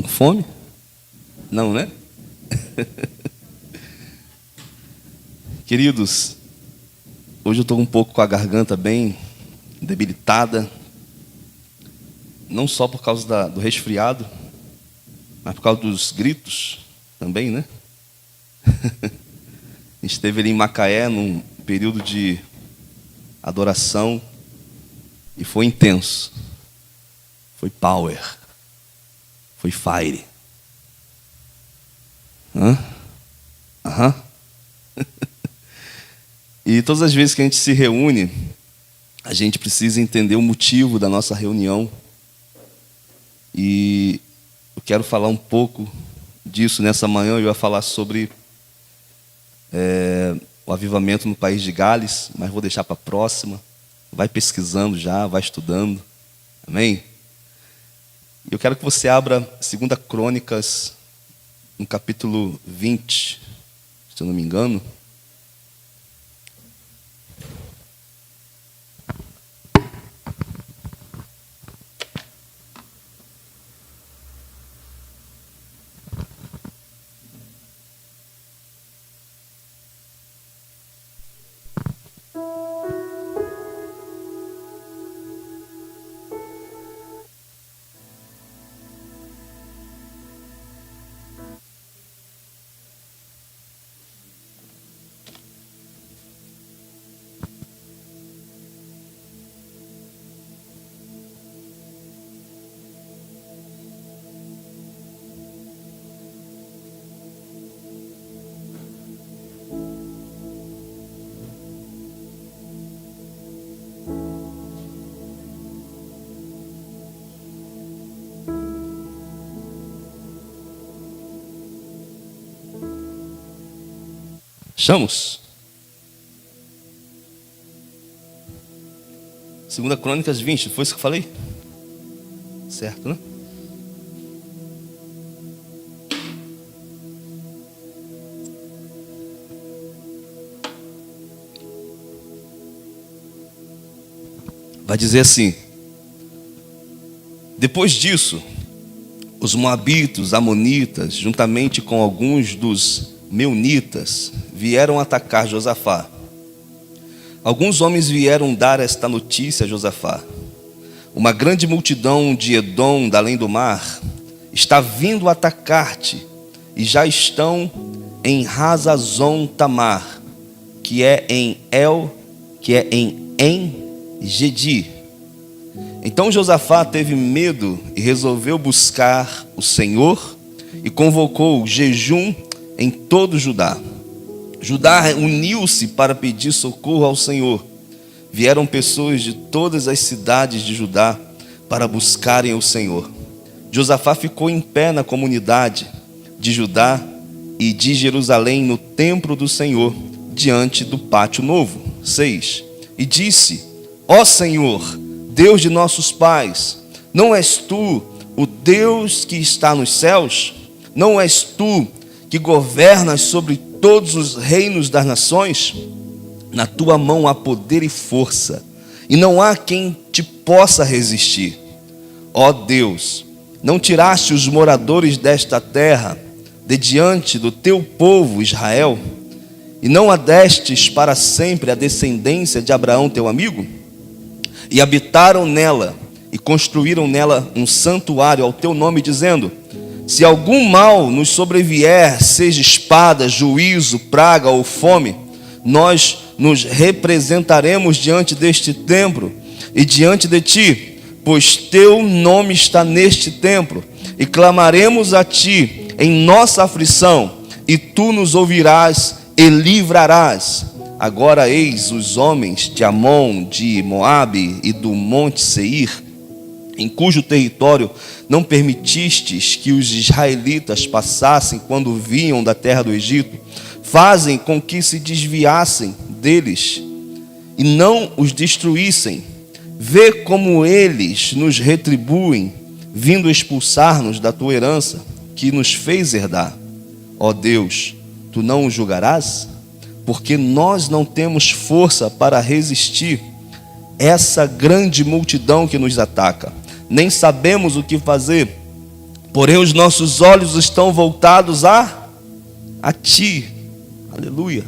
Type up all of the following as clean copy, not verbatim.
Estão com fome? Não, né? Queridos, hoje eu estou um pouco com a garganta bem debilitada, não só por causa do resfriado, mas por causa dos gritos também, né? A gente esteve ali em Macaé num período de adoração e foi intenso, foi power, foi fire. Aham. E todas as vezes que a gente se reúne, a gente precisa entender o motivo da nossa reunião. E eu quero falar um pouco disso nessa manhã. Eu ia falar sobre o avivamento no país de Gales, mas vou deixar para a próxima. Vai pesquisando já, vai estudando. Amém? Eu quero que você abra 2 Crônicas, no capítulo 20, se eu não me engano. Achamos? 2 Crônicas 20, foi isso que eu falei? Certo, né? Vai dizer assim: depois disso, os moabitas, amonitas, juntamente com alguns dos meunitas, vieram atacar Josafá. Alguns homens vieram dar esta notícia a Josafá: uma grande multidão de Edom, da além do mar, está vindo atacar-te, e já estão em Hazazon Tamar, que é em En-Gedi. Então Josafá teve medo e resolveu buscar o Senhor e convocou jejum em todo Judá. Judá uniu-se para pedir socorro ao Senhor. Vieram pessoas de todas as cidades de Judá para buscarem o Senhor. Josafá ficou em pé na comunidade de Judá e de Jerusalém, no templo do Senhor, diante do pátio novo. 6. E disse: ó Senhor, Deus de nossos pais, não és tu o Deus que está nos céus? Não és tu que governas sobre todos os reinos das nações? Na tua mão há poder e força, e não há quem te possa resistir. Ó Deus, não tiraste os moradores desta terra de diante do teu povo Israel, e não a destes para sempre a descendência de Abraão teu amigo? E habitaram nela, e construíram nela um santuário ao teu nome, dizendo: se algum mal nos sobrevier, seja espada, juízo, praga ou fome, nós nos representaremos diante deste templo e diante de ti, pois teu nome está neste templo, e clamaremos a ti em nossa aflição, e tu nos ouvirás e livrarás. Agora eis os homens de Amon, de Moabe e do monte Seir, em cujo território não permitistes que os israelitas passassem quando vinham da terra do Egito, fazem com que se desviassem deles e não os destruíssem. Vê como eles nos retribuem, vindo expulsar-nos da tua herança, que nos fez herdar. Ó Deus, tu não os julgarás? Porque nós não temos força para resistir essa grande multidão que nos ataca, nem sabemos o que fazer. porém os nossos olhos estão voltados a ti. Aleluia.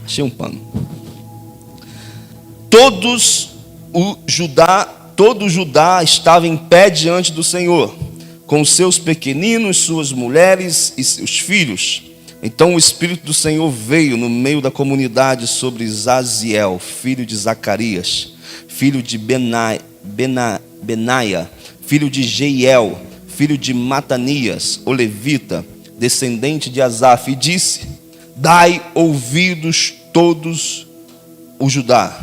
Achei um pano. Todo Judá estava em pé diante do Senhor, com os seus pequeninos, suas mulheres e seus filhos. Então o Espírito do Senhor veio no meio da comunidade sobre Zaziel, filho de Zacarias, filho de Benaia, filho de Jeiel, filho de Matanias, o levita, descendente de Asaf, e disse: dai ouvidos todos o Judá,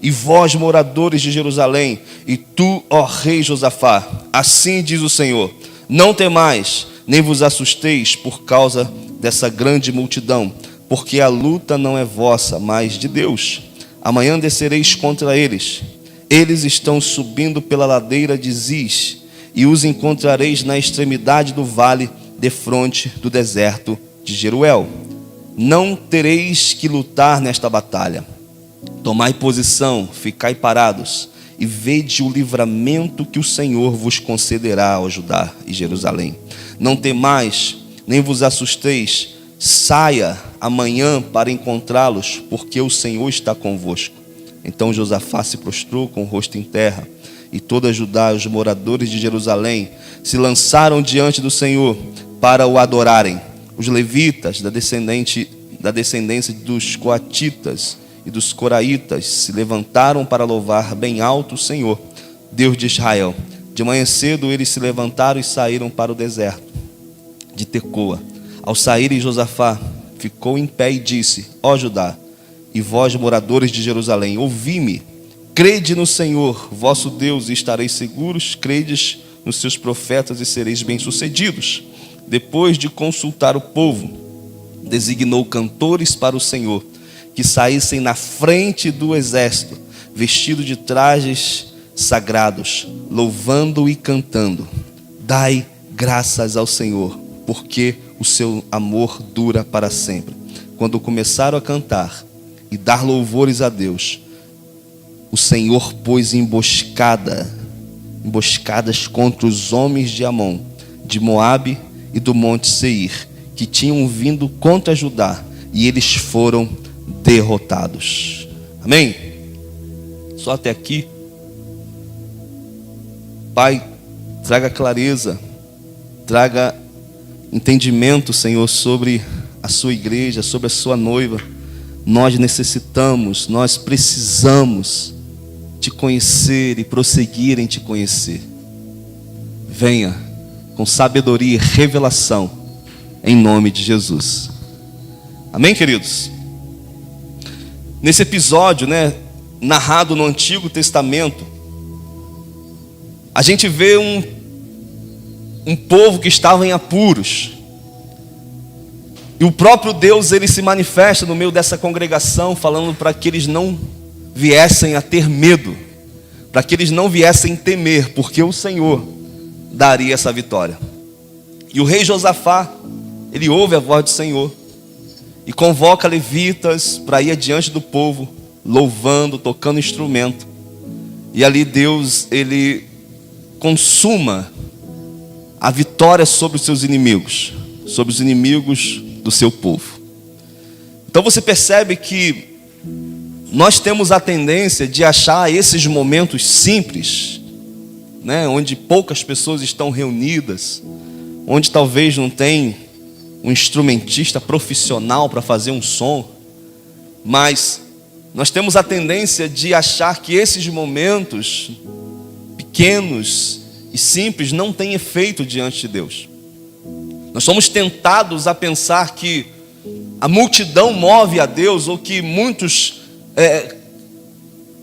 e vós, moradores de Jerusalém, e tu, ó rei Josafá, assim diz o Senhor: não temais, nem vos assusteis por causa dessa grande multidão, porque a luta não é vossa, mas de Deus. Amanhã descereis contra eles. Eles estão subindo pela ladeira de Ziz, e os encontrareis na extremidade do vale, defronte do deserto de Jeruel. Não tereis que lutar nesta batalha. Tomai posição, ficai parados, e vede o livramento que o Senhor vos concederá ao Judá e Jerusalém. Não temais, nem vos assusteis. Saia amanhã para encontrá-los, porque o Senhor está convosco. Então Josafá se prostrou com o rosto em terra, e toda Judá e os moradores de Jerusalém se lançaram diante do Senhor para o adorarem. Os levitas da descendência dos coatitas e dos coraitas se levantaram para louvar bem alto o Senhor, Deus de Israel. De manhã cedo eles se levantaram e saíram para o deserto de Tecoa. Ao saírem, Josafá ficou em pé e disse: ó Judá, e vós, moradores de Jerusalém, ouvi-me. Crede no Senhor, vosso Deus, e estareis seguros. Credes nos seus profetas e sereis bem-sucedidos. Depois de consultar o povo, designou cantores para o Senhor, que saíssem na frente do exército, vestidos de trajes sagrados, louvando e cantando: dai graças ao Senhor, porque o seu amor dura para sempre. Quando começaram a cantar e dar louvores a Deus, o Senhor pôs emboscadas contra os homens de Amon, de Moabe e do monte Seir, que tinham vindo contra Judá, e eles foram derrotados. Amém? Só até aqui. Pai, traga clareza, traga entendimento, Senhor, sobre a sua igreja, sobre a sua noiva. Nós necessitamos, nós precisamos te conhecer e prosseguir em te conhecer. Venha com sabedoria e revelação, em nome de Jesus. Amém, queridos? Nesse episódio, narrado no Antigo Testamento, a gente vê um povo que estava em apuros. E o próprio Deus, ele se manifesta no meio dessa congregação, falando para que eles não viessem a ter medo, para que eles não viessem temer, porque o Senhor daria essa vitória. E o rei Josafá, ele ouve a voz do Senhor e convoca levitas para ir adiante do povo, louvando, tocando instrumento. E ali Deus, ele consuma a vitória sobre os seus inimigos, sobre os inimigos do seu povo. Então você percebe que nós temos a tendência de achar esses momentos simples, onde poucas pessoas estão reunidas, onde talvez não tem um instrumentista profissional para fazer um som, mas nós temos a tendência de achar que esses momentos pequenos e simples não têm efeito diante de Deus. Nós somos tentados a pensar que a multidão move a Deus, ou que muitos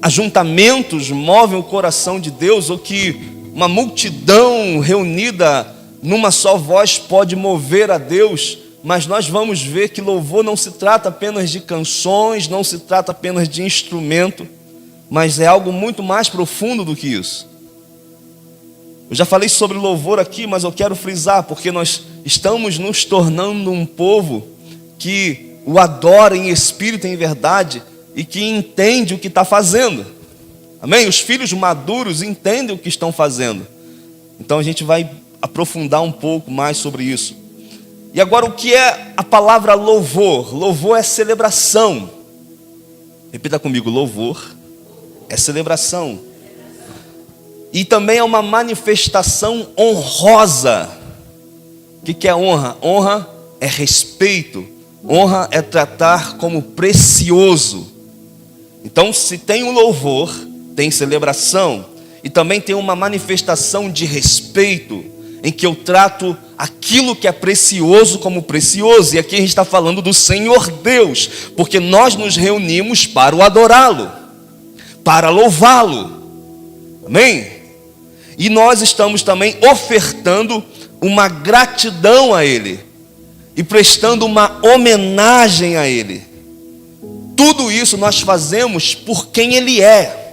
ajuntamentos movem o coração de Deus, ou que uma multidão reunida numa só voz pode mover a Deus. Mas nós vamos ver que louvor não se trata apenas de canções, não se trata apenas de instrumento, mas é algo muito mais profundo do que isso. Eu já falei sobre louvor aqui, mas eu quero frisar, porque nós estamos nos tornando um povo que o adora em espírito e em verdade, e que entende o que está fazendo. Amém? Os filhos maduros entendem o que estão fazendo. Então a gente vai aprofundar um pouco mais sobre isso. E agora, o que é a palavra louvor? Louvor é celebração. Repita comigo: louvor é celebração. E também é uma manifestação honrosa. O que é honra? Honra é respeito. Honra é tratar como precioso. Então, se tem o louvor, tem celebração. E também tem uma manifestação de respeito, em que eu trato aquilo que é precioso como precioso. E aqui a gente está falando do Senhor Deus, porque nós nos reunimos para o adorá-lo, para louvá-lo. Amém? E nós estamos também ofertando uma gratidão a Ele e prestando uma homenagem a Ele. Tudo isso nós fazemos por quem Ele é.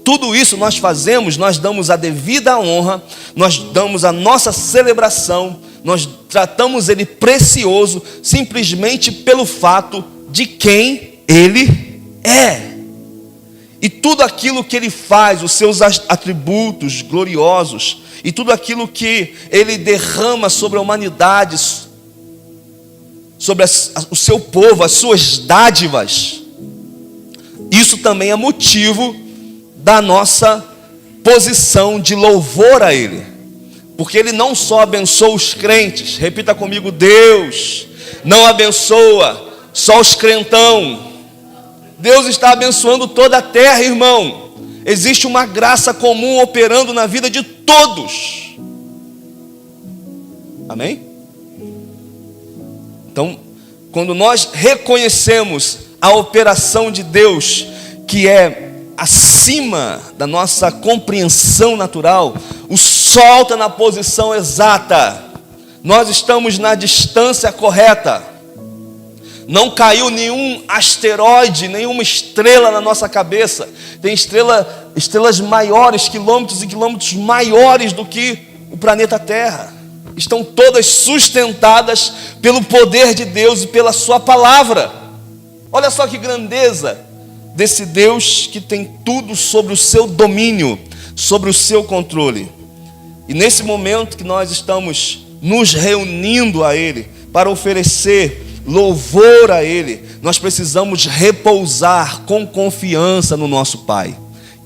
Tudo isso nós fazemos, nós damos a devida honra, nós damos a nossa celebração, nós tratamos Ele precioso simplesmente pelo fato de quem Ele é. E tudo aquilo que Ele faz, os seus atributos gloriosos, e tudo aquilo que Ele derrama sobre a humanidade, sobre o seu povo, as suas dádivas, isso também é motivo da nossa posição de louvor a Ele. Porque Ele não só abençoa os crentes, repita comigo: Deus não abençoa só os crentão. Deus está abençoando toda a terra, irmão. Existe uma graça comum operando na vida de todos. Amém? Então, quando nós reconhecemos a operação de Deus, que é acima da nossa compreensão natural, o sol está na posição exata, nós estamos na distância correta, não caiu nenhum asteroide, nenhuma estrela na nossa cabeça. Tem estrelas maiores, quilômetros e quilômetros maiores do que o planeta Terra. Estão todas sustentadas pelo poder de Deus e pela sua palavra. Olha só que grandeza desse Deus que tem tudo sobre o seu domínio, sobre o seu controle. E nesse momento que nós estamos nos reunindo a Ele para oferecer louvor a Ele, nós precisamos repousar com confiança no nosso Pai,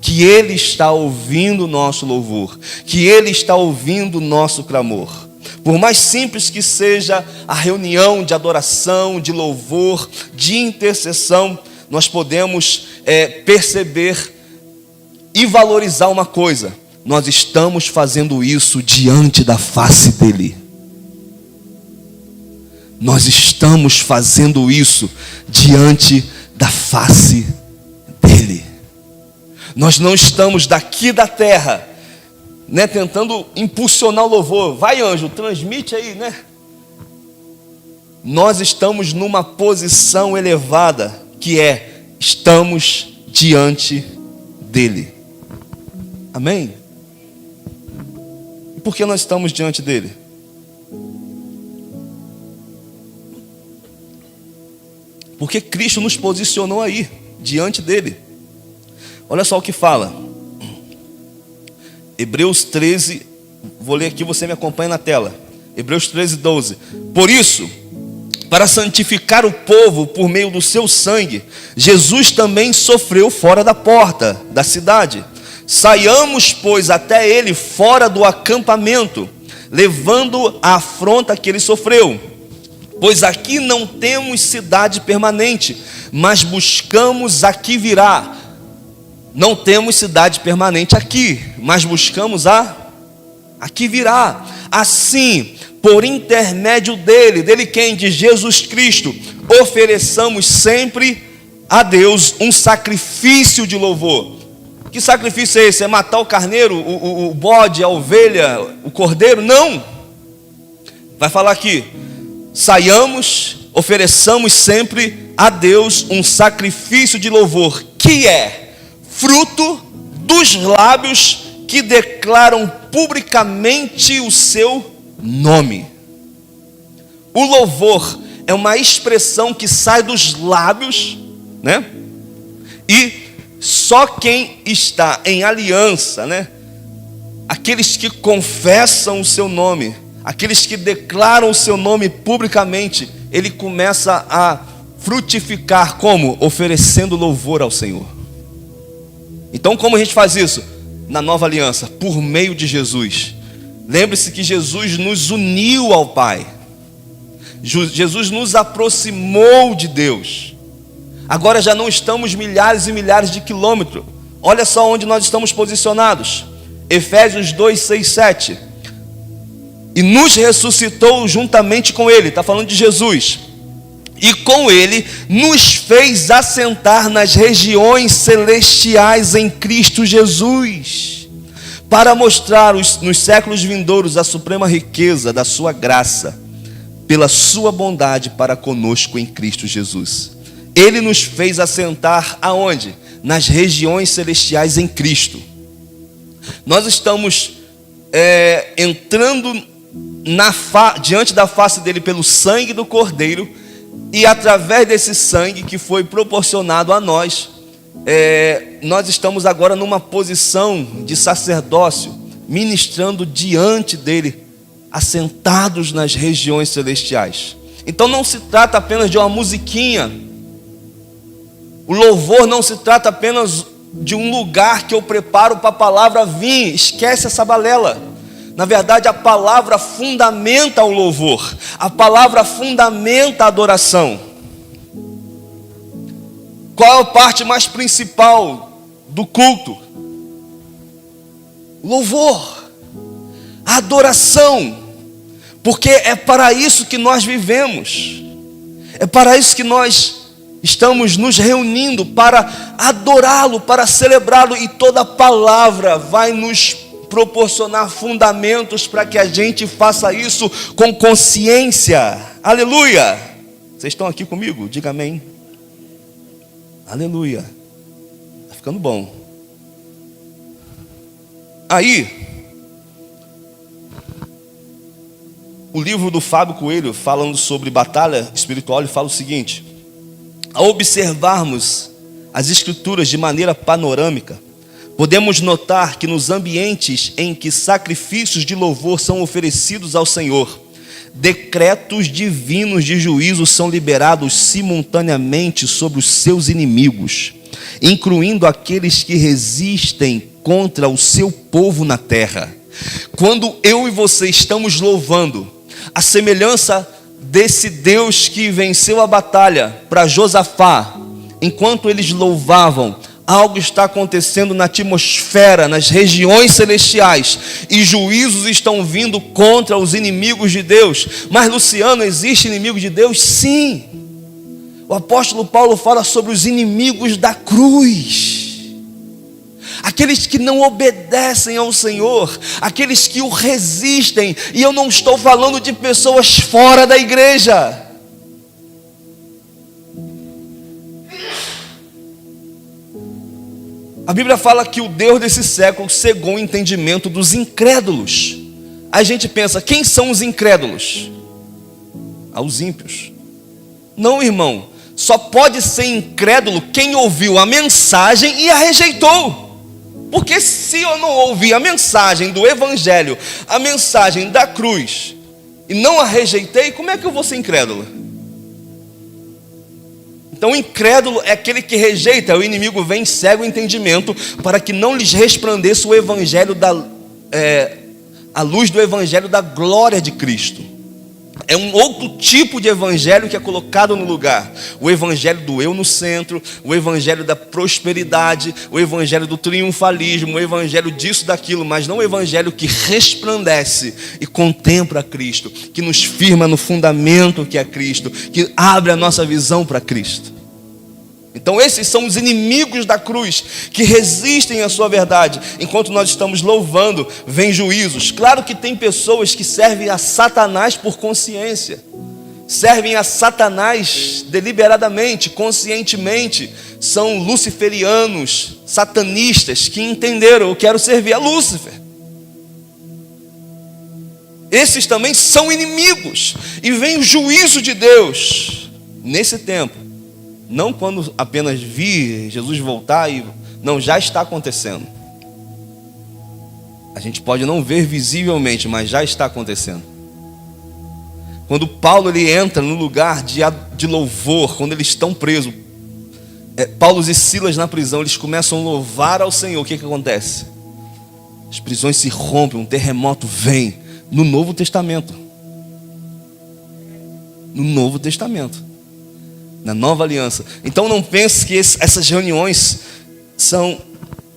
que Ele está ouvindo o nosso louvor, que Ele está ouvindo o nosso clamor. Por mais simples que seja a reunião de adoração, de louvor, de intercessão, nós podemos perceber e valorizar uma coisa: nós estamos fazendo isso diante da face dEle. Nós estamos fazendo isso diante da face dEle. Nós não estamos daqui da terra, tentando impulsionar o louvor. Vai, anjo, transmite aí, Nós estamos numa posição elevada, que estamos diante dEle. Amém? E por que nós estamos diante dEle? Porque Cristo nos posicionou aí, diante dEle. Olha só o que fala. Hebreus 13, vou ler aqui, você me acompanha na tela. Hebreus 13, 12. Por isso, para santificar o povo por meio do seu sangue, Jesus também sofreu fora da porta da cidade. Saiamos, pois, até ele fora do acampamento, levando a afronta que ele sofreu. Pois aqui não temos cidade permanente, mas buscamos a que virá. Não temos cidade permanente aqui, mas buscamos a que virá. Assim, por intermédio dele quem? De Jesus Cristo, ofereçamos sempre a Deus um sacrifício de louvor. Que sacrifício é esse? É matar o carneiro, o bode, a ovelha, o cordeiro? Não. Vai falar aqui: saiamos, ofereçamos sempre a Deus um sacrifício de louvor, que é fruto dos lábios que declaram publicamente o seu nome. O louvor é uma expressão que sai dos lábios, E só quem está em aliança, aqueles que confessam o seu nome, aqueles que declaram o seu nome publicamente, ele começa a frutificar. Como? Oferecendo louvor ao Senhor. Então, como a gente faz isso? Na nova aliança, por meio de Jesus. Lembre-se que Jesus nos uniu ao Pai. Jesus nos aproximou de Deus. Agora já não estamos milhares e milhares de quilômetros. Olha só onde nós estamos posicionados. Efésios 2, 6, 7. E nos ressuscitou juntamente com Ele. Está falando de Jesus. E com Ele nos fez assentar nas regiões celestiais em Cristo Jesus, para mostrar nos séculos vindouros a suprema riqueza da sua graça, pela sua bondade para conosco em Cristo Jesus. Ele nos fez assentar aonde? Nas regiões celestiais em Cristo. Nós estamos entrando diante da face dele pelo sangue do Cordeiro, e através desse sangue que foi proporcionado a nós, nós estamos agora numa posição de sacerdócio, ministrando diante dele, assentados nas regiões celestiais. Então não se trata apenas de uma musiquinha. O louvor não se trata apenas de um lugar que eu preparo para a palavra vir. Esquece essa balela. Na verdade, a palavra fundamenta o louvor. A palavra fundamenta a adoração. Qual é a parte mais principal do culto? O louvor. A adoração. Porque é para isso que nós vivemos. É para isso que nós estamos nos reunindo, para adorá-lo, para celebrá-lo. E toda palavra vai nos proporcionar fundamentos para que a gente faça isso com consciência. Aleluia! Vocês estão aqui comigo? Diga amém. Aleluia. Está ficando bom. Aí, o livro do Fábio Coelho, falando sobre batalha espiritual, ele fala o seguinte: ao observarmos as escrituras de maneira panorâmica, podemos notar que nos ambientes em que sacrifícios de louvor são oferecidos ao Senhor, decretos divinos de juízo são liberados simultaneamente sobre os seus inimigos, incluindo aqueles que resistem contra o seu povo na terra. Quando eu e você estamos louvando, a semelhança desse Deus que venceu a batalha para Josafá, enquanto eles louvavam, algo está acontecendo na atmosfera, nas regiões celestiais, e juízos estão vindo contra os inimigos de Deus. Mas Luciano, existe inimigo de Deus? Sim. O apóstolo Paulo fala sobre os inimigos da cruz, aqueles que não obedecem ao Senhor, aqueles que o resistem. E eu não estou falando de pessoas fora da igreja. A Bíblia fala que o Deus desse século cegou o entendimento dos incrédulos. Aí a gente pensa, quem são os incrédulos? Os ímpios. Não, irmão, só pode ser incrédulo quem ouviu a mensagem e a rejeitou. Porque se eu não ouvir a mensagem do Evangelho, a mensagem da cruz, e não a rejeitei, como é que eu vou ser incrédulo? Então o incrédulo é aquele que rejeita. O inimigo vem, cega o entendimento, para que não lhes resplandeça o Evangelho a luz do Evangelho da glória de Cristo. É um outro tipo de evangelho que é colocado no lugar. O evangelho do eu no centro, o evangelho da prosperidade, o evangelho do triunfalismo, o evangelho disso, daquilo, mas não o evangelho que resplandece e contempla Cristo, que nos firma no fundamento que é Cristo, que abre a nossa visão para Cristo. Então esses são os inimigos da cruz, que resistem à sua verdade. Enquanto nós estamos louvando, vem juízos. Claro que tem pessoas que servem a Satanás por consciência, servem a Satanás deliberadamente, conscientemente. São luciferianos, satanistas, que entenderam: eu quero servir a Lúcifer. Esses também são inimigos, e vem o juízo de Deus nesse tempo. Não quando apenas vir Jesus voltar, não, já está acontecendo. A gente pode não ver visivelmente, mas já está acontecendo. Quando Paulo ele entra no lugar de louvor, quando eles estão presos, Paulo e Silas na prisão, eles começam a louvar ao Senhor. O que acontece? As prisões se rompem, um terremoto vem. No Novo Testamento. No Novo Testamento. Na Nova Aliança. Então não pense que essas reuniões são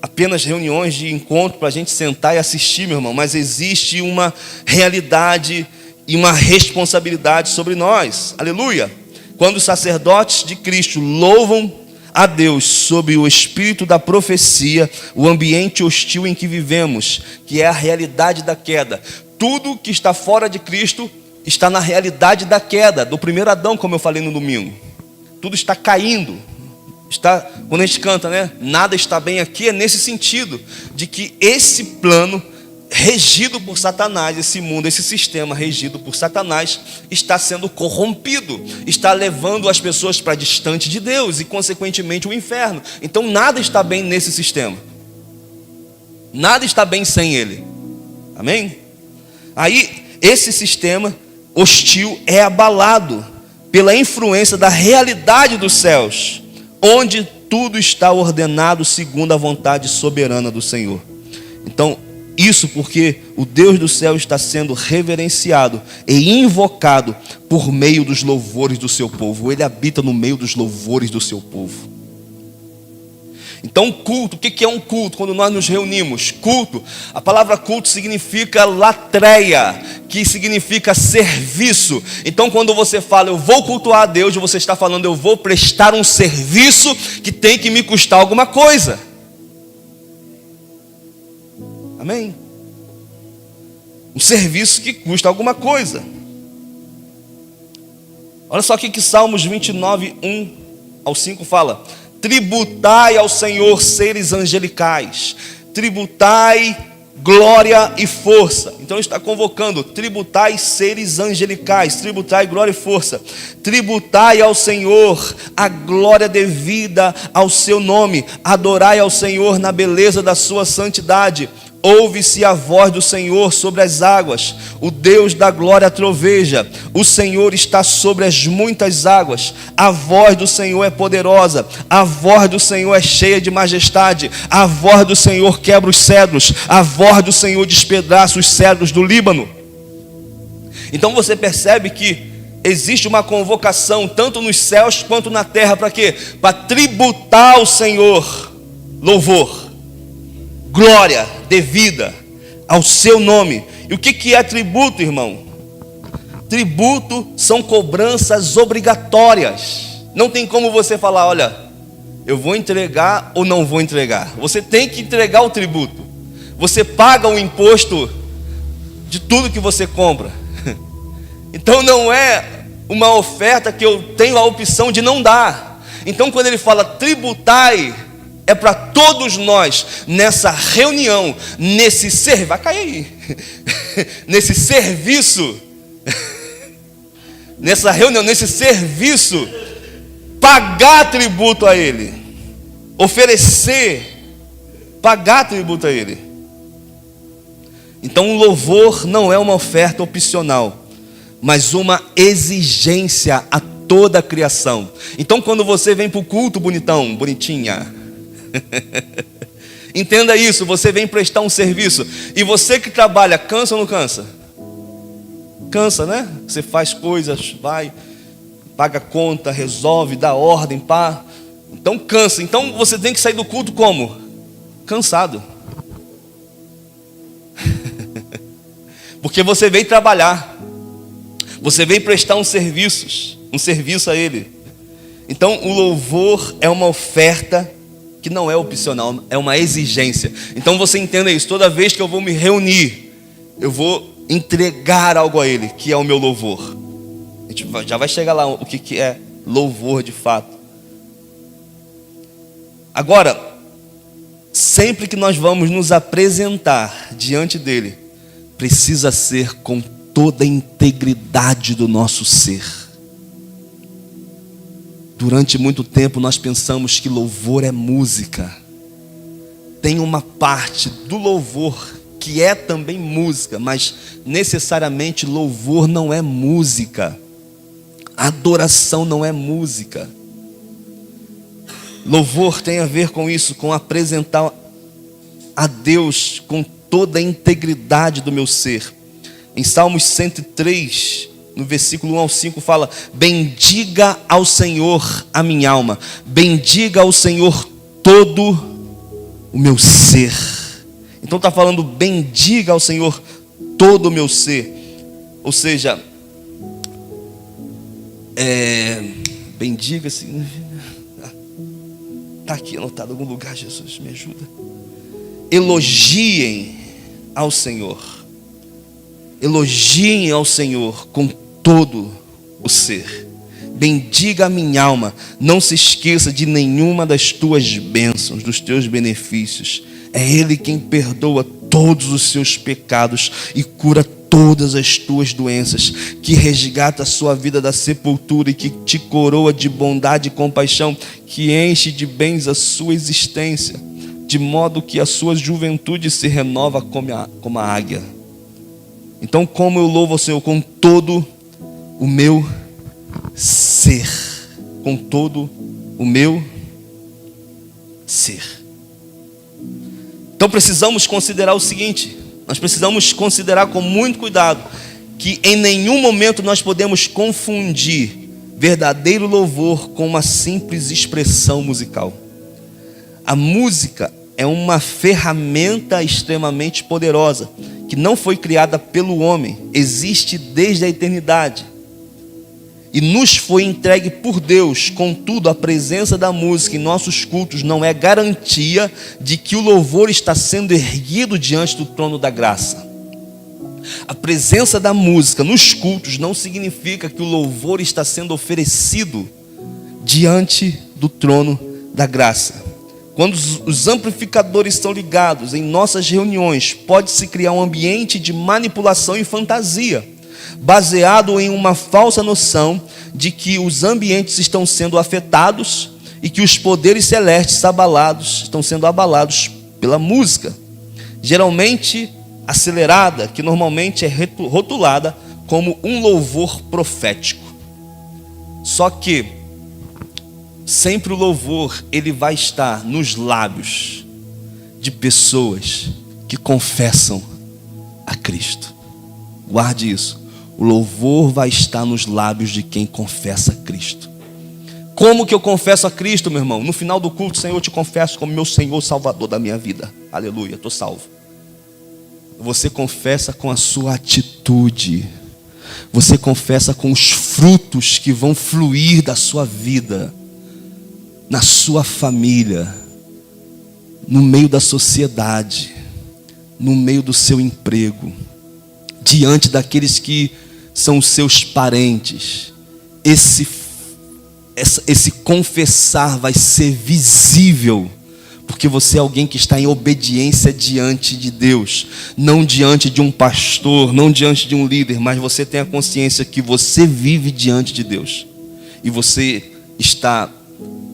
apenas reuniões de encontro para a gente sentar e assistir, meu irmão. Mas existe uma realidade e uma responsabilidade sobre nós. Aleluia! Quando os sacerdotes de Cristo louvam a Deus sob o espírito da profecia, o ambiente hostil em que vivemos, que é a realidade da queda. Tudo que está fora de Cristo está na realidade da queda, do primeiro Adão, como eu falei no domingo. Tudo está caindo. Quando a gente canta, né? Nada está bem aqui, é nesse sentido, de que esse plano regido por Satanás, esse mundo, esse sistema regido por Satanás, está sendo corrompido, está levando as pessoas para distante de Deus e, consequentemente, o inferno. Então, nada está bem nesse sistema. Nada está bem sem ele. Amém? Aí, esse sistema hostil é abalado pela influência da realidade dos céus, onde tudo está ordenado segundo a vontade soberana do Senhor. Então, isso porque o Deus do céu está sendo reverenciado e invocado por meio dos louvores do seu povo. Ele habita no meio dos louvores do seu povo. Então, culto, o que é um culto? Quando nós nos reunimos, culto, a palavra culto significa latreia, que significa serviço. Então, quando você fala, eu vou cultuar a Deus, você está falando, eu vou prestar um serviço que tem que me custar alguma coisa. Amém? Um serviço que custa alguma coisa. Olha só o que Salmos 29, 1 ao 5 fala: tributai ao Senhor seres angelicais, tributai glória e força. Então ele está convocando: tributai seres angelicais, tributai glória e força, tributai ao Senhor a glória devida ao seu nome, adorai ao Senhor na beleza da sua santidade. Ouve-se a voz do Senhor sobre as águas, o Deus da glória troveja, o Senhor está sobre as muitas águas, a voz do Senhor é poderosa, a voz do Senhor é cheia de majestade, a voz do Senhor quebra os cedros, a voz do Senhor despedaça os cedros do Líbano. Então você percebe que existe uma convocação tanto nos céus quanto na terra, para quê? Para tributar ao Senhor louvor, glória devida ao seu nome. E o que é tributo, irmão? Tributo são cobranças obrigatórias. Não tem como você falar, olha, eu vou entregar ou não vou entregar. Você tem que entregar o tributo. Você paga o imposto de tudo que você compra. Então não é uma oferta que eu tenho a opção de não dar. Então quando ele fala tributai, é para todos nós, nessa reunião, nesse serviço, vai cair aí, nesse serviço, nessa reunião, nesse serviço, pagar tributo a Ele, oferecer, pagar tributo a Ele. Então o louvor não é uma oferta opcional, mas uma exigência a toda a criação. Então quando você vem para o culto bonitão, bonitinha, entenda isso, você vem prestar um serviço. E você que trabalha, cansa ou não cansa? Cansa, né? Você faz coisas, vai, paga conta, resolve, dá ordem, pá. Então cansa. Então você tem que sair do culto como? Cansado. Porque você veio trabalhar, você veio prestar um serviço a Ele. Então o louvor é uma oferta que não é opcional, é uma exigência. Então você entenda isso, toda vez que eu vou me reunir, eu vou entregar algo a Ele, que é o meu louvor. A gente já vai chegar lá, o que é louvor de fato. Agora, sempre que nós vamos nos apresentar diante dEle, precisa ser com toda a integridade do nosso ser. Durante muito tempo nós pensamos que louvor é música. Tem uma parte do louvor que é também música, mas necessariamente louvor não é música. Adoração não é música. Louvor tem a ver com isso, com apresentar a Deus com toda a integridade do meu ser. Em Salmos 103, no versículo 1 ao 5 fala: bendiga ao Senhor a minha alma, bendiga ao Senhor todo o meu ser. Então está falando bendiga ao Senhor todo o meu ser. Ou seja, bendiga significa... Está aqui anotado em algum lugar, Jesus, me ajuda. Elogiem ao Senhor. Elogiem ao Senhor com todo o ser. Bendiga a minha alma. Não se esqueça de nenhuma das tuas bênçãos, dos teus benefícios. É Ele quem perdoa todos os seus pecados e cura todas as tuas doenças, que resgata a sua vida da sepultura e que te coroa de bondade e compaixão, que enche de bens a sua existência, de modo que a sua juventude se renova como a águia. Então, como eu louvo ao Senhor? Com todo o meu ser. Com todo o meu ser. Então precisamos considerar o seguinte: nós precisamos considerar com muito cuidado que em nenhum momento nós podemos confundir verdadeiro louvor com uma simples expressão musical. A música é uma ferramenta extremamente poderosa, que não foi criada pelo homem, existe desde a eternidade e nos foi entregue por Deus. Contudo, a presença da música em nossos cultos não é garantia de que o louvor está sendo erguido diante do trono da graça. A presença da música nos cultos não significa que o louvor está sendo oferecido diante do trono da graça. Quando os amplificadores são ligados em nossas reuniões, pode-se criar um ambiente de manipulação e fantasia, baseado em uma falsa noção de que os ambientes estão sendo afetados e que os poderes celestes estão sendo abalados pela música, geralmente acelerada, que normalmente é rotulada como um louvor profético. Só que sempre o louvor ele vai estar nos lábios de pessoas que confessam a Cristo. Guarde isso. O louvor vai estar nos lábios de quem confessa a Cristo. Como que eu confesso a Cristo, meu irmão? No final do culto, Senhor, eu te confesso como meu Senhor Salvador da minha vida. Aleluia, estou salvo. Você confessa com a sua atitude. Você confessa com os frutos que vão fluir da sua vida, na sua família, no meio da sociedade, no meio do seu emprego, diante daqueles que são os seus parentes. Esse confessar vai ser visível, porque você é alguém que está em obediência diante de Deus, não diante de um pastor, não diante de um líder, mas você tem a consciência que você vive diante de Deus e você está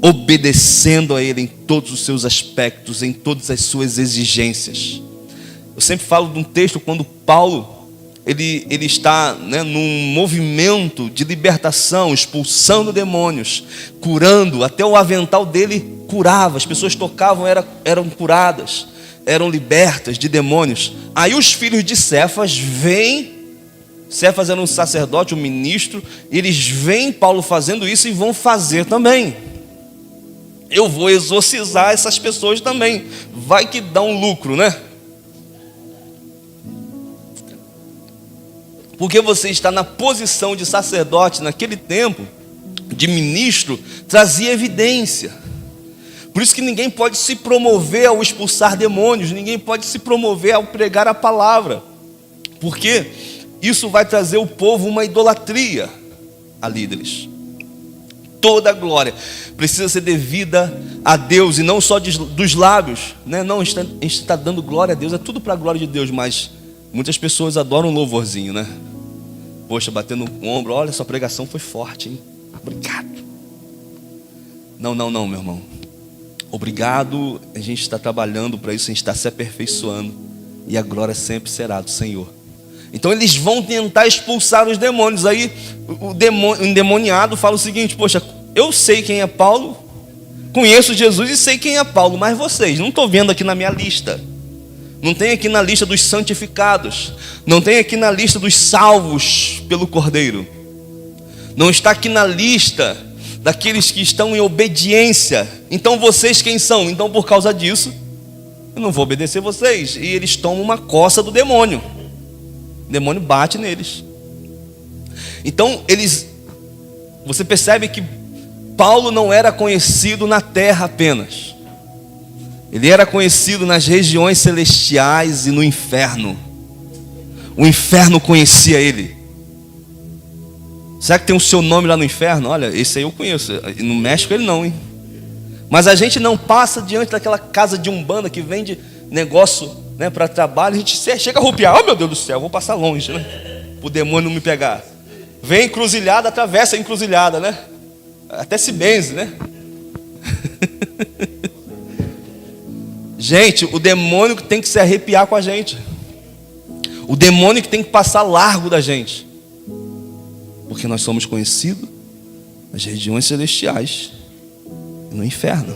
obedecendo a Ele em todos os seus aspectos, em todas as suas exigências. Eu sempre falo de um texto quando Paulo ele está, num movimento de libertação, expulsando demônios, curando, até o avental dele curava, as pessoas tocavam, eram curadas, eram libertas de demônios. Aí os filhos de Cefas vêm, Cefas era um sacerdote, um ministro, eles veem Paulo fazendo isso e vão fazer também. Eu vou exorcizar essas pessoas também, vai que dá um lucro, né? Porque você está na posição de sacerdote naquele tempo, de ministro, trazia evidência. Por isso que ninguém pode se promover ao expulsar demônios, ninguém pode se promover ao pregar a palavra, porque isso vai trazer ao povo uma idolatria a líderes. Toda a glória precisa ser devida a Deus e não só dos lábios, né? Não, a gente está dando glória a Deus, é tudo para a glória de Deus, mas muitas pessoas adoram um louvorzinho, né? Poxa, batendo no ombro, olha, sua pregação foi forte, hein? Obrigado. Não, meu irmão. Obrigado, a gente está trabalhando para isso, a gente está se aperfeiçoando. e a glória sempre será do Senhor. Então eles vão tentar expulsar os demônios. Aí o endemoniado fala o seguinte: poxa, eu sei quem é Paulo, conheço Jesus e sei quem é Paulo, mas vocês, não estou vendo aqui na minha lista. Não tem aqui na lista dos santificados, não tem aqui na lista dos salvos pelo Cordeiro, não está aqui na lista daqueles que estão em obediência. Então vocês quem são? Então por causa disso eu não vou obedecer vocês. E eles tomam uma coça do demônio. O demônio bate neles. Então você percebe que Paulo não era conhecido na terra apenas. Ele era conhecido nas regiões celestiais e no inferno. O inferno conhecia ele. Será que tem o seu nome lá no inferno? Olha, esse aí eu conheço. No México ele não, hein? Mas a gente não passa diante daquela casa de umbanda que vende negócio, né, para trabalho. A gente chega a arrupiar. Oh, meu Deus do céu, vou passar longe, né? Para o demônio não me pegar. Vem encruzilhada, atravessa a encruzilhada, né? Até se benze, né? Gente, o demônio que tem que se arrepiar com a gente. O demônio que tem que passar largo da gente. Porque nós somos conhecidos nas regiões celestiais e no inferno.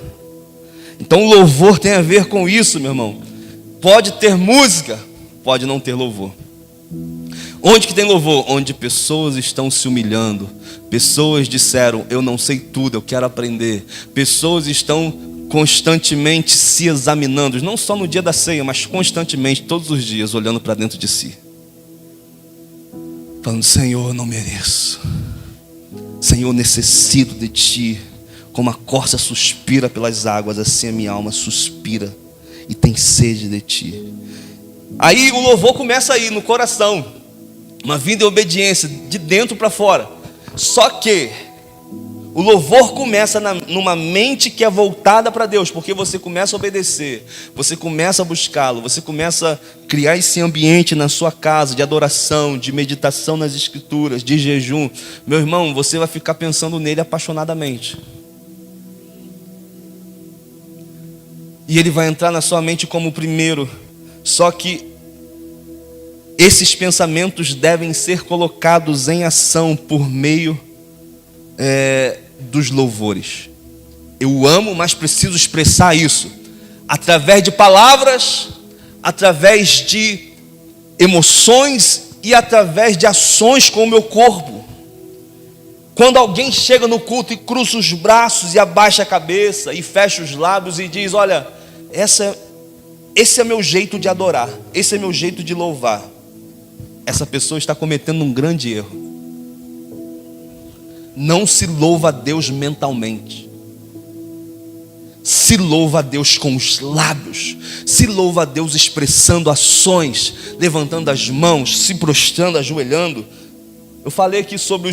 Então o louvor tem a ver com isso, meu irmão. Pode ter música, pode não ter louvor. Onde que tem louvor? Onde pessoas estão se humilhando. Pessoas disseram: eu não sei tudo, eu quero aprender. Pessoas estão constantemente se examinando, não só no dia da ceia, mas constantemente, todos os dias, olhando para dentro de si, falando: Senhor, eu não mereço. Senhor, necessito de Ti. Como a corça suspira pelas águas, assim a minha alma suspira e tem sede de Ti. Aí o louvor começa aí no coração, uma vida em obediência, de dentro para fora. Só que o louvor começa numa mente que é voltada para Deus, porque você começa a obedecer, você começa a buscá-lo, você começa a criar esse ambiente na sua casa de adoração, de meditação nas Escrituras, de jejum. Meu irmão, você vai ficar pensando nele apaixonadamente. E ele vai entrar na sua mente como o primeiro. Só que esses pensamentos devem ser colocados em ação por meio dos louvores. Eu amo, mas preciso expressar isso através de palavras, através de emoções e através de ações com o meu corpo. Quando alguém chega no culto e cruza os braços e abaixa a cabeça e fecha os lábios e diz: olha, esse é meu jeito de adorar, esse é meu jeito de louvar, essa pessoa está cometendo um grande erro. Não se louva a Deus mentalmente, se louva a Deus com os lábios, se louva a Deus expressando ações, levantando as mãos, se prostrando, ajoelhando. Eu falei aqui sobre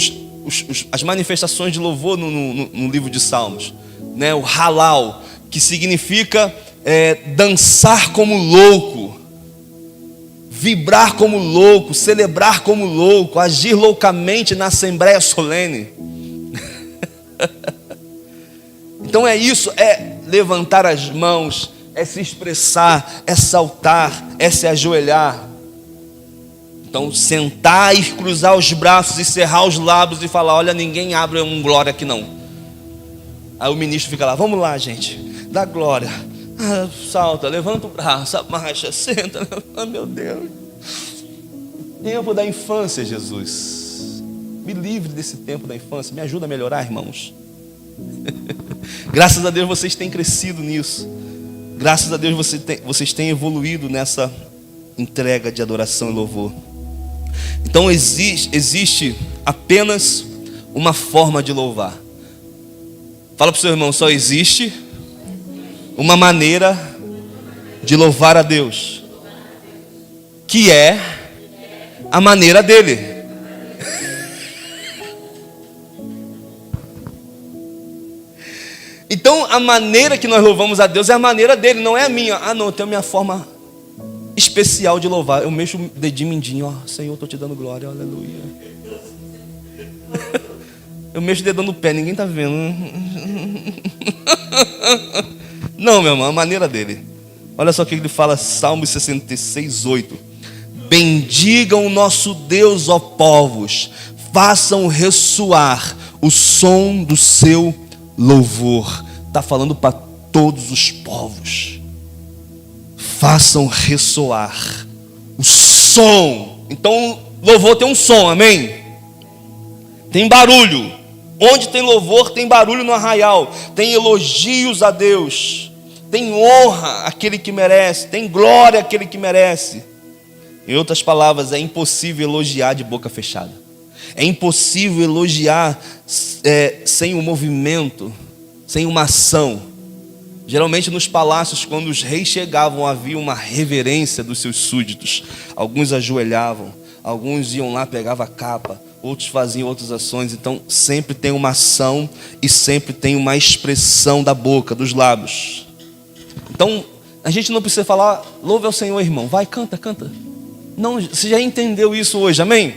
as manifestações de louvor no livro de Salmos, né? O halal, que significa dançar como louco, vibrar como louco, celebrar como louco, agir loucamente na assembleia solene. Então é isso, é levantar as mãos, é se expressar, é saltar, é se ajoelhar. Então sentar e cruzar os braços e cerrar os lábios e falar: olha, ninguém abre um glória aqui não. Aí o ministro fica lá: vamos lá, gente, dá glória. Salta, levanta o braço, abaixa, senta. Ah, meu Deus. Tempo da infância, Jesus. Me livre desse tempo da infância. Me ajuda a melhorar, irmãos. Graças a Deus vocês têm crescido nisso. Graças a Deus vocês têm evoluído nessa entrega de adoração e louvor. Então existe apenas uma forma de louvar. Fala para o seu irmão: só existe uma maneira de louvar a Deus, que é a maneira dele. Então a maneira que nós louvamos a Deus é a maneira dele, não é a minha. Ah não, eu tenho a minha forma especial de louvar. Eu mexo o dedinho mindinho, ó, Senhor, estou te dando glória, aleluia. Eu mexo o dedão no pé, ninguém está vendo. Não, meu irmão, a maneira dele. Olha só o que ele fala, Salmo 66, 8. Bendigam o nosso Deus, ó povos, façam ressoar o som do seu louvor. Está falando para todos os povos. Façam ressoar o som. Então, louvor tem um som, amém? Tem barulho. Onde tem louvor, tem barulho no arraial. Tem elogios a Deus. Tem honra àquele que merece. Tem glória àquele que merece. Em outras palavras, é impossível elogiar de boca fechada. É impossível elogiar sem um movimento, sem uma ação. Geralmente nos palácios, quando os reis chegavam, havia uma reverência dos seus súditos. Alguns ajoelhavam, alguns iam lá, pegavam a capa, outros faziam outras ações. Então sempre tem uma ação e sempre tem uma expressão da boca, dos lábios. Então a gente não precisa falar, louve ao Senhor, irmão, vai, canta, canta. Não, você já entendeu isso hoje, amém?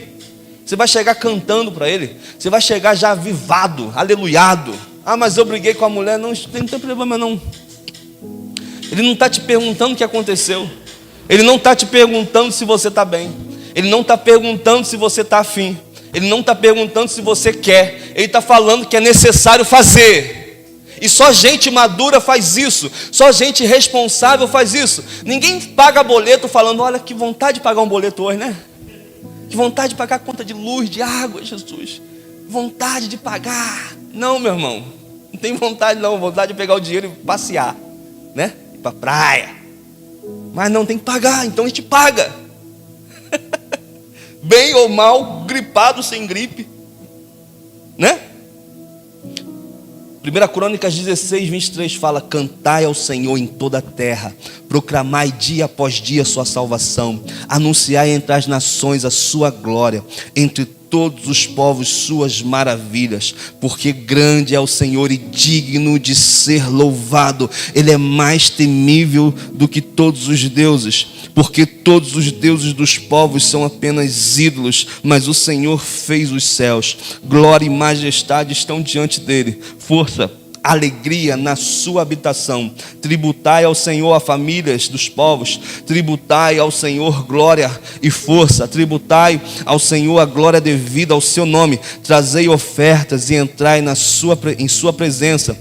Você vai chegar cantando para Ele, você vai chegar já avivado, aleluiado. Ah, mas eu briguei com a mulher. Não tem problema não. Ele não está te perguntando o que aconteceu. Ele não está te perguntando se você está bem. Ele não está perguntando se você está afim. Ele não está perguntando se você quer. Ele está falando que é necessário fazer. E só gente madura faz isso. Só gente responsável faz isso. Ninguém paga boleto falando, olha que vontade de pagar um boleto hoje, né? Que vontade de pagar a conta de luz, de água, Jesus. Vontade de pagar. Não, meu irmão. Não tem vontade não. Vontade de pegar o dinheiro e passear, né? Ir para praia. Mas não, tem que pagar. Então a gente paga. Bem ou mal, gripado, sem gripe, né? 1 Crônicas 16, 23 fala, cantai ao Senhor em toda a terra, proclamai dia após dia a sua salvação, anunciai entre as nações a sua glória, entre todos os povos suas maravilhas, porque grande é o Senhor e digno de ser louvado. Ele é mais temível do que todos os deuses, porque todos os deuses dos povos são apenas ídolos, mas o Senhor fez os céus. Glória e majestade estão diante dele, força, alegria na sua habitação. Tributai ao Senhor a famílias dos povos, tributai ao Senhor glória e força, tributai ao Senhor a glória devida ao seu nome, trazei ofertas e entrai em sua presença.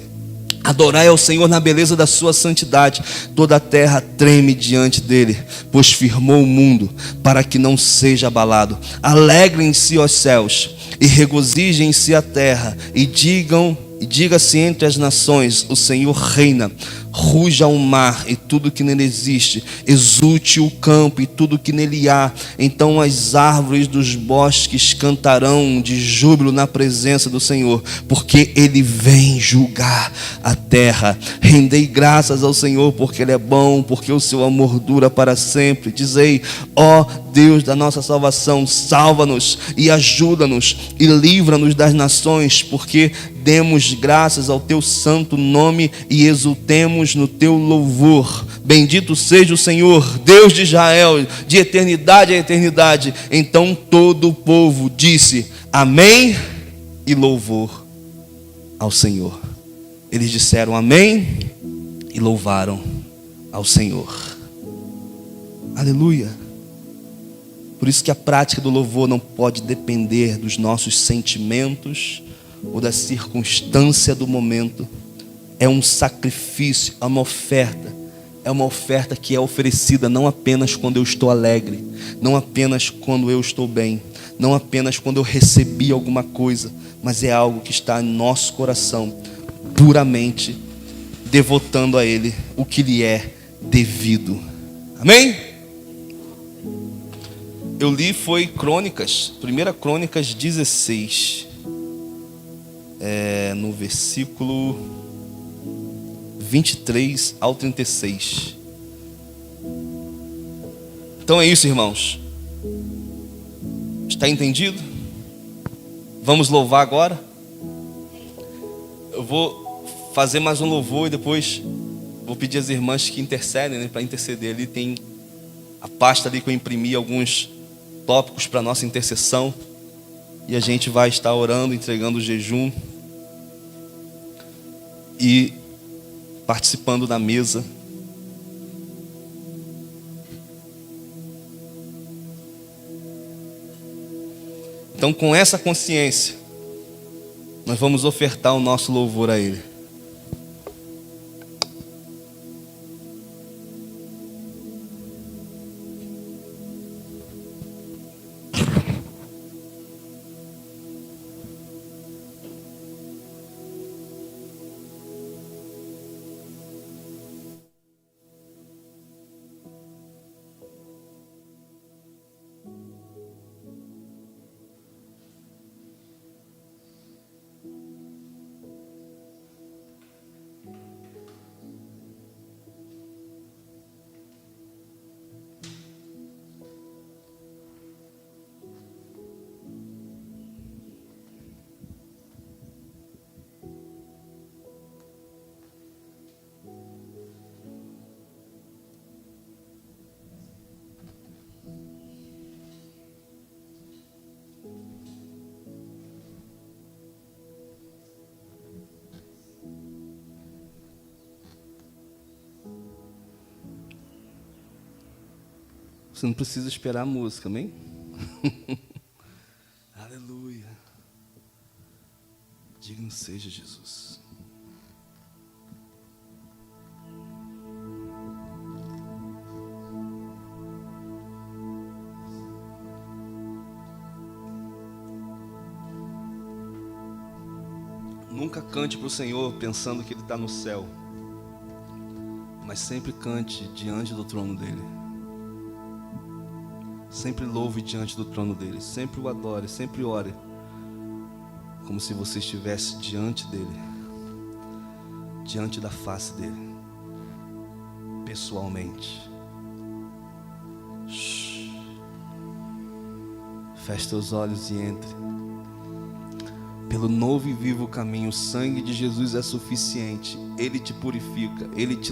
Adorai ao Senhor na beleza da sua santidade. Toda a terra treme diante dele, pois firmou o mundo para que não seja abalado. Alegrem-se os céus e regozijem-se a terra, e diga-se entre as nações, o Senhor reina. Ruja o mar e tudo que nele existe, exulte o campo e tudo que nele há. Então as árvores dos bosques cantarão de júbilo na presença do Senhor, porque ele vem julgar a terra. Rendei graças ao Senhor, porque ele é bom, porque o seu amor dura para sempre. Dizei, ó Deus da nossa salvação, salva-nos e ajuda-nos e livra-nos das nações, porque demos graças ao teu santo nome e exultemos no teu louvor. Bendito seja o Senhor, Deus de Israel, de eternidade a eternidade. Então todo o povo disse amém e louvor ao Senhor. Eles disseram amém e louvaram ao Senhor. Aleluia. Por isso que a prática do louvor não pode depender dos nossos sentimentos ou da circunstância do momento. É um sacrifício, é uma oferta. É uma oferta que é oferecida não apenas quando eu estou alegre, não apenas quando eu estou bem, não apenas quando eu recebi alguma coisa, mas é algo que está em nosso coração, puramente devotando a Ele o que lhe é devido. Amém? Eu li foi Crônicas, 1 Crônicas 16, no versículo 23 ao 36. Então é isso, irmãos. Está entendido? Vamos louvar agora? Eu vou fazer mais um louvor e depois vou pedir às irmãs que intercedem, né, para interceder. Ali tem a pasta ali que eu imprimi alguns tópicos para nossa intercessão, e a gente vai estar orando, entregando o jejum e participando da mesa. Então, com essa consciência, nós vamos ofertar o nosso louvor a Ele. Você não precisa esperar a música, amém? Aleluia. Digno seja Jesus. Nunca cante para o Senhor pensando que Ele está no céu, mas sempre cante diante do trono dEle. Sempre louve diante do trono dEle, sempre o adore, sempre ore, como se você estivesse diante dEle, diante da face dEle, pessoalmente. Feche teus olhos e entre. Pelo novo e vivo caminho, o sangue de Jesus é suficiente. Ele te purifica, Ele te